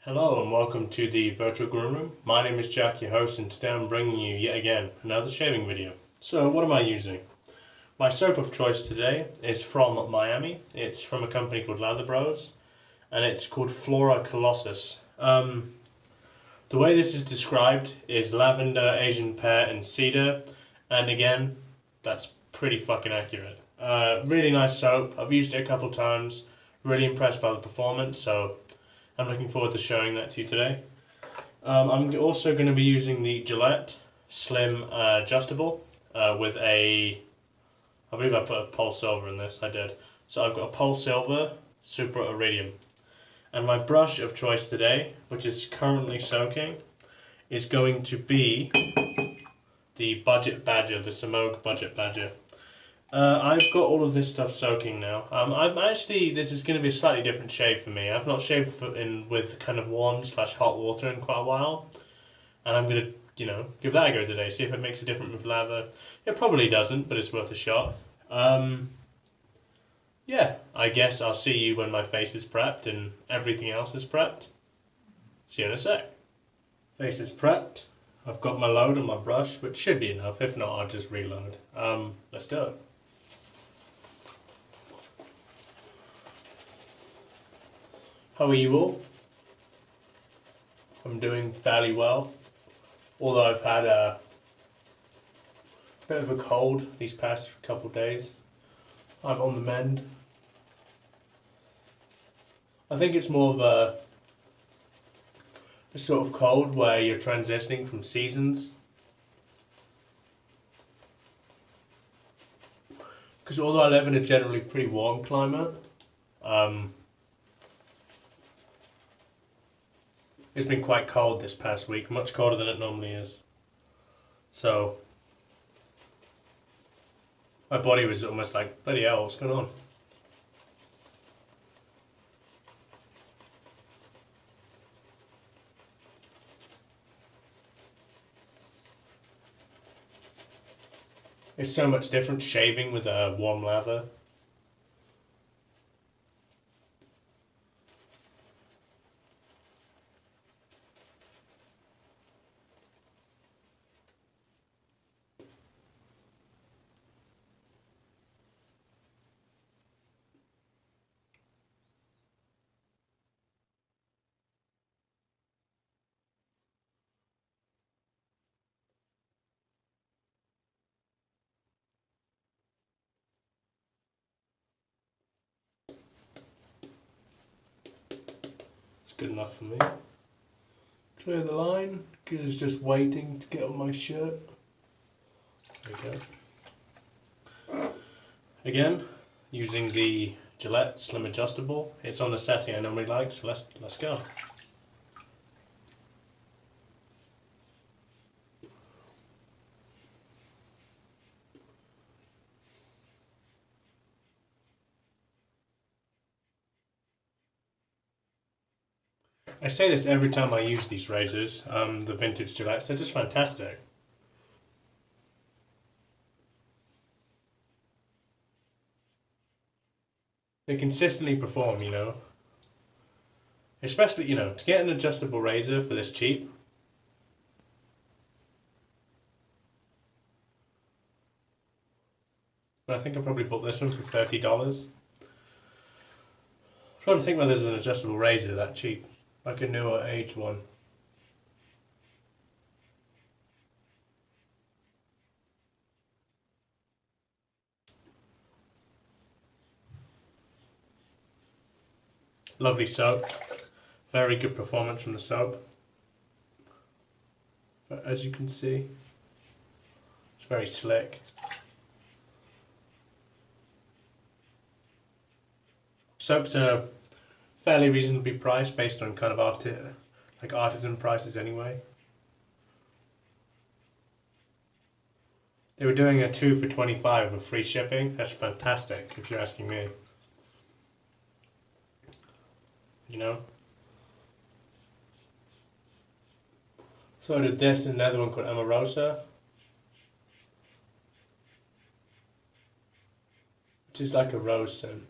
Hello and welcome to the virtual Groomroom. My name is Jack, your host, and today I'm bringing you yet again another shaving video. So what am I using? My soap of choice today is from Miami. It's from a company called Lather, and it's called Flora Colossus. The way this is described is lavender, Asian pear, and cedar, and again, that's pretty fucking accurate. Really nice soap. I've used it a couple times. Really impressed by the performance, so I'm looking forward to showing that to you today. I'm also going to be using the Gillette Slim Adjustable with a, I believe I put a Pole Silver in this, I did. So I've got a Pole Silver Super Iridium. And my brush of choice today, which is currently soaking, is going to be the Budget Badger, the Semogue Budget Badger. I've got all of this stuff soaking now. This is going to be a slightly different shave for me. I've not shaved with kind of warm/hot water in quite a while. And I'm going to, give that a go today, see if it makes a difference with lather. It probably doesn't, but it's worth a shot. Yeah, I guess I'll see you when my face is prepped and everything else is prepped. See you in a sec. Face is prepped. I've got my load and my brush, which should be enough. If not, I'll just reload. Let's do it. How are you all? I'm doing fairly well, although I've had a bit of a cold these past couple of days. I'm on the mend. I think it's more of a sort of cold where you're transitioning from seasons. Because although I live in a generally pretty warm climate, it's been quite cold this past week, much colder than it normally is. So, my body was almost like, bloody hell, what's going on? It's so much different shaving with a warm lather. Good enough for me. Clear the line, because it's just waiting to get on my shirt. There we go. Again, using the Gillette Slim Adjustable. It's on the setting I normally like, so let's go. I say this every time I use these razors, the vintage Gillettes, they're just fantastic. They consistently perform, Especially, to get an adjustable razor for this cheap. But I think I probably bought this one for $30. I'm trying to think whether there's an adjustable razor that cheap. Like a newer age one. Lovely soap. Very good performance from the soap. But as you can see, it's very slick. Soaps are fairly reasonably priced based on kind of artisan prices anyway. They were doing a 2 for $25 with free shipping. That's fantastic if you're asking me. So I did this and another one called Amorosa, which is like a rose scent.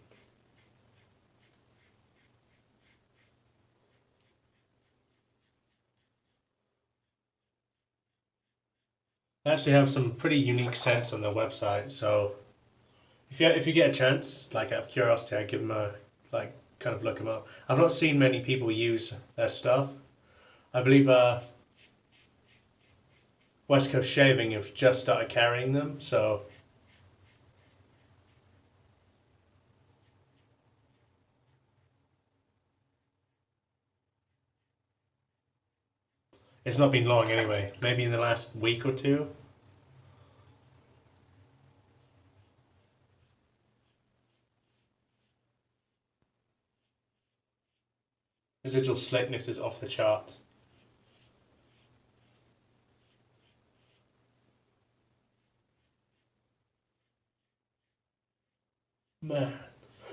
They actually have some pretty unique scents on their website, so if you get a chance, like out of curiosity, I'd give them a kind of look them up. I've not seen many people use their stuff. I believe West Coast Shaving have just started carrying them, so it's not been long anyway. Maybe in the last week or two. Residual slickness is off the chart. Man.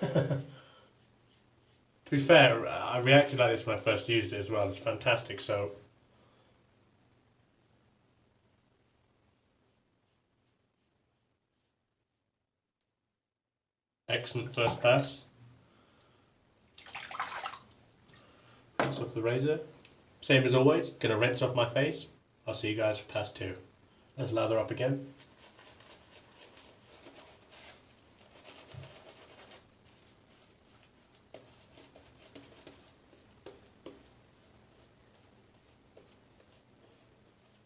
To be fair, I reacted like this when I first used it as well. It's fantastic soap. Excellent first pass. Rinse off the razor. Same as always, gonna rinse off my face. I'll see you guys for pass 2. Let's lather up again.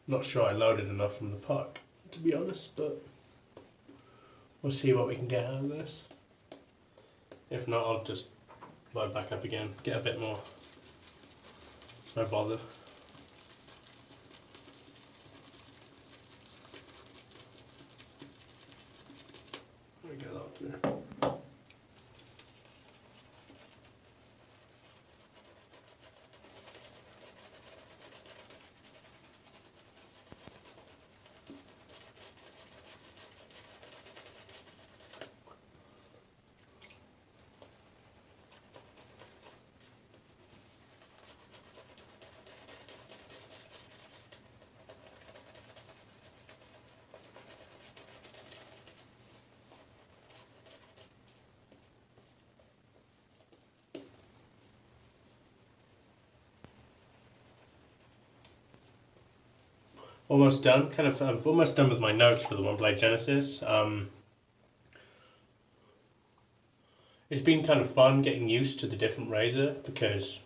Not sure I loaded enough from the park, to be honest, but we'll see what we can get out of this. If not, I'll just load back up again, get a bit more. It's no bother. Let me get that through. Almost done. I'm almost done with my notes for the One Blade Genesis. It's been kind of fun getting used to the different razor because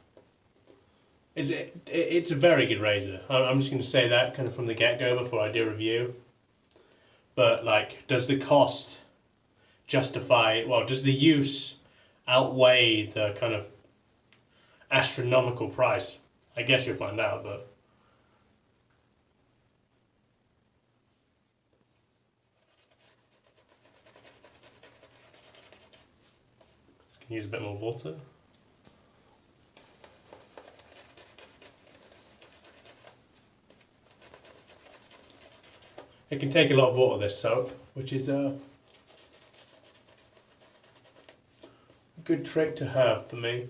it's a very good razor. I'm just going to say that kind of from the get-go before I do a review. But like, does the cost justify? Well, does the use outweigh the kind of astronomical price? I guess you'll find out, but. Use a bit more water. It can take a lot of water, this soap, which is a good trick to have for me.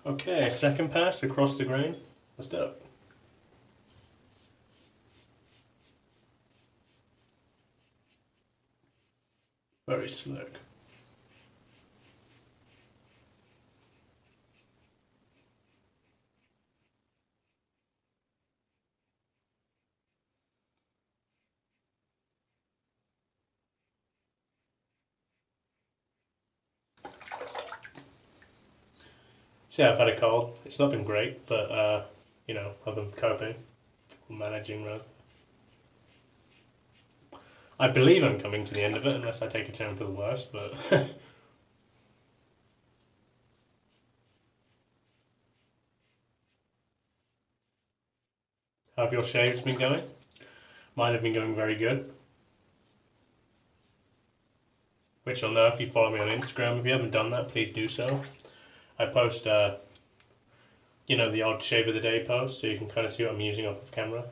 Okay, second pass across the grain. Let's do it. Very slick. See, I've had a cold. It's not been great, but you know, I've been coping, managing rather. I believe I'm coming to the end of it, unless I take a turn for the worst, but. How have your shaves been going? Mine have been going very good. Which you'll know if you follow me on Instagram. If you haven't done that, please do so. I post, you know, the odd shave of the day post, so you can kind of see what I'm using off of camera.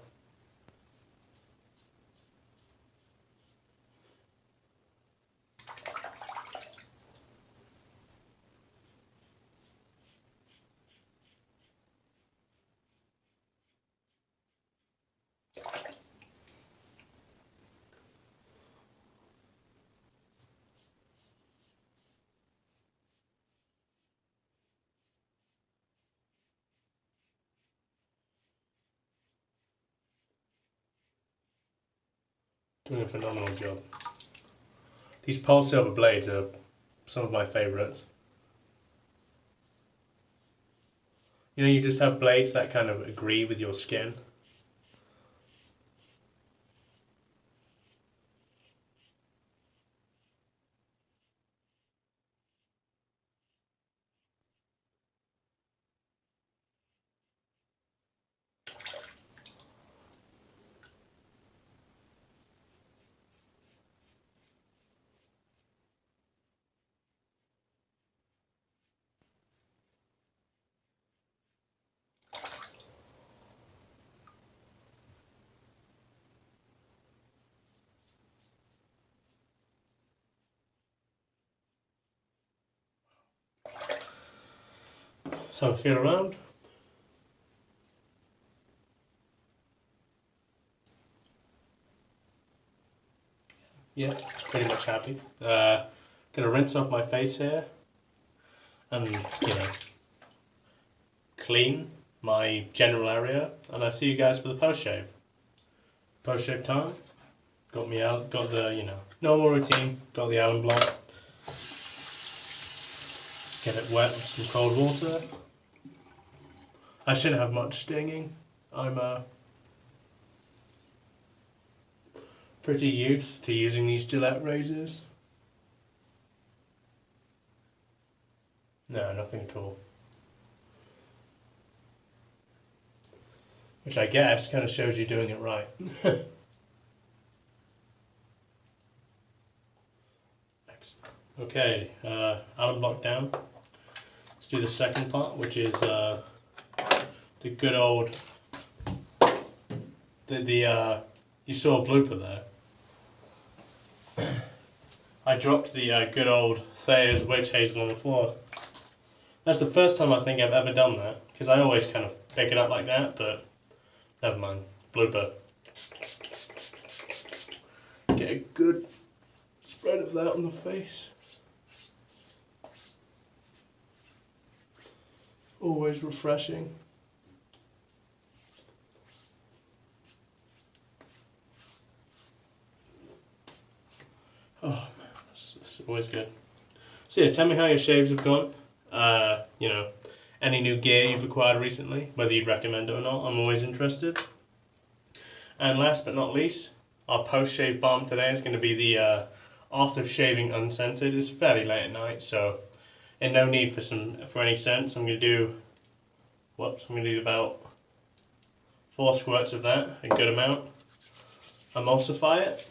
Doing a phenomenal job. These Pole Silver blades are some of my favourites. You know, you just have blades that kind of agree with your skin. So feel around. Yeah, pretty much happy. Gonna rinse off my face here and, you know, clean my general area, and I'll see you guys for the post shave. Post shave time. Got me out, got the, you know, normal routine, got the alum block. Get it wet with some cold water. I shouldn't have much stinging. I'm pretty used to using these Gillette razors. No, nothing at all. Which I guess kind of shows you doing it right. Okay, alum block down. Let's do the second part, which is the good old. You saw a blooper there. I dropped the good old Thayers witch hazel on the floor. That's the first time I think I've ever done that, because I always kind of pick it up like that, but never mind. Blooper. Get a good spread of that on the face. Always refreshing. Oh man, that's always good. So yeah, tell me how your shaves have gone. You know, any new gear you've acquired recently, whether you'd recommend it or not, I'm always interested. And last but not least, our post-shave balm today is going to be the Art of Shaving Unscented. It's fairly late at night, so in no need for any scents. I'm going to do about 4 squirts of that, a good amount. Emulsify it.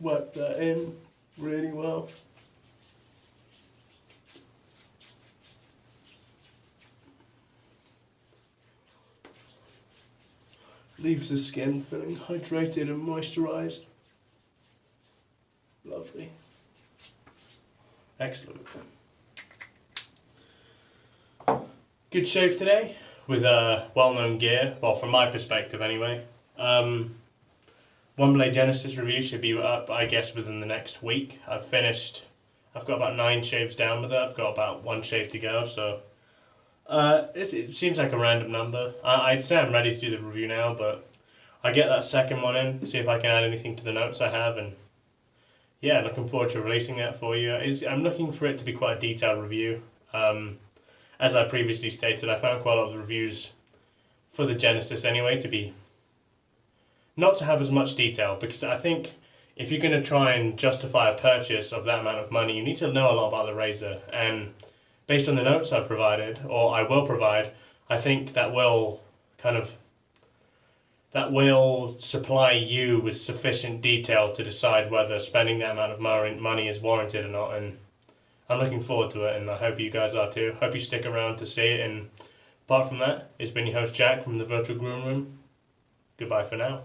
Work that in really well. Leaves the skin feeling hydrated and moisturised. Lovely. Excellent. Good shave today with well-known gear. Well, from my perspective anyway. One Blade Genesis review should be up, I guess, within the next week. I've got about 9 shaves down with it. I've got about 1 shave to go, so it seems like a random number. I'd say I'm ready to do the review now, but I get that second one in, see if I can add anything to the notes I have, and yeah, looking forward to releasing that for you. I'm looking for it to be quite a detailed review. As I previously stated, I found quite a lot of the reviews for the Genesis anyway to be not to have as much detail, because I think if you're going to try and justify a purchase of that amount of money, you need to know a lot about the razor, and based on the notes I've provided, or I will provide, I think that will supply you with sufficient detail to decide whether spending that amount of money is warranted or not, and I'm looking forward to it, and I hope you guys are too. Hope you stick around to see it, and apart from that, it's been your host Jack from the Virtual Groomroom. Goodbye for now.